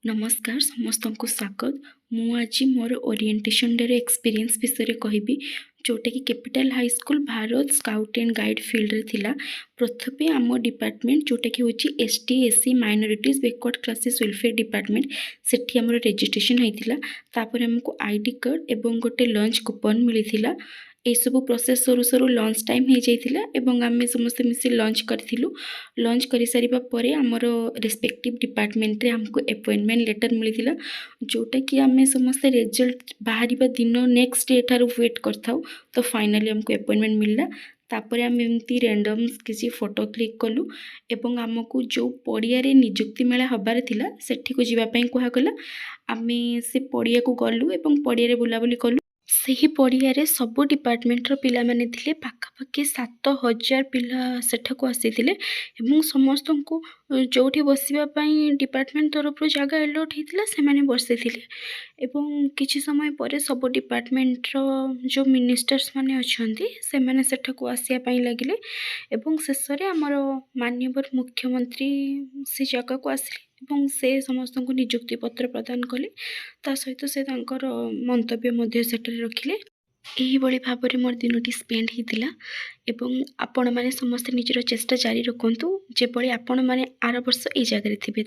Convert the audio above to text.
नमस्कार समस्त को स्वागत। मु आज मोर ओरिएंटेशन डे एक्सपीरियंस विषय कहबी जोटा कि capital high school Bharat scout and guide field रे थिला। प्रथमे आम डिपार्टमेंट जोटा कि होची ST SC minorities backward classes welfare department सेठी हमर रजिस्ट्रेशन होइतिला। तापर हमको आईडी कार्ड एवं गोटे लंच कूपन मिलिथिला। ये सब प्रोसेस सरू सरू लंच टाइम हो जाइतिला एवं आमे समस्त मिसी लंच करथिलु। लंच करि सारिबा परे हमर रेस्पेक्टिव डिपार्टमेंट रे हमको अपॉइंटमेंट लेटर मिलिथिला जोटा कि आमे समस्त रिजल्ट बाहरिबा दिन नेक्स्ट डे ठारू वेट करथाउ। तो फाइनली हमको अपॉइंटमेंट मिलला। तापर आम एमती रैंडम किसी फोटो क्लिक कलु एवं आमको जो पड़िया रे निजुक्ति मेला हबार थिला सेठी को जीवा पई कुहागला। आमे से पड़िया को गलु एवं पड़िया रे बुलाबुली कलु। ସେହି ପଡ଼ିଆରେ ସବୁ ଡିପାର୍ଟମେଣ୍ଟର ପିଲାମାନେ ଥିଲେ। ପାଖାପାଖି 7,000 ପିଲା ସେଠାକୁ ଆସିଥିଲେ ଏବଂ ସମସ୍ତଙ୍କୁ ଯେଉଁଠି ବସିବା ପାଇଁ ଡିପାର୍ଟମେଣ୍ଟ ତରଫରୁ ଜାଗା ଆଲଟ୍ ହେଇଥିଲା ସେମାନେ ବସିଥିଲେ। ଏବଂ କିଛି ସମୟ ପରେ ସବୁ ଡିପାର୍ଟମେଣ୍ଟର ଯେଉଁ ମିନିଷ୍ଟର୍ସ ମାନେ ଅଛନ୍ତି ସେମାନେ ସେଠାକୁ ଆସିବା ପାଇଁ ଲାଗିଲେ ଏବଂ ଶେଷରେ ଆମର ମାନ୍ୟବର ମୁଖ୍ୟମନ୍ତ୍ରୀ ସେ ଜାଗାକୁ ଆସିଲେ ଏବଂ ସେ ସମସ୍ତଙ୍କୁ ନିଯୁକ୍ତି ପତ୍ର ପ୍ରଦାନ କଲେ। ତା ସହିତ ସେ ତାଙ୍କର ମନ୍ତବ୍ୟ ମଧ୍ୟ ସେଠାରେ ରଖିଲେ। ଏହିଭଳି ଭାବରେ ମୋର ଦିନଟି ସ୍ପେଣ୍ଡ ହେଇଥିଲା ଏବଂ ଆପଣମାନେ ସମସ୍ତେ ନିଜର ଚେଷ୍ଟା ଜାରି ରଖନ୍ତୁ ଯେଭଳି ଆପଣମାନେ ଆର ବର୍ଷ ଏଇ ଜାଗାରେ ଥିବେ।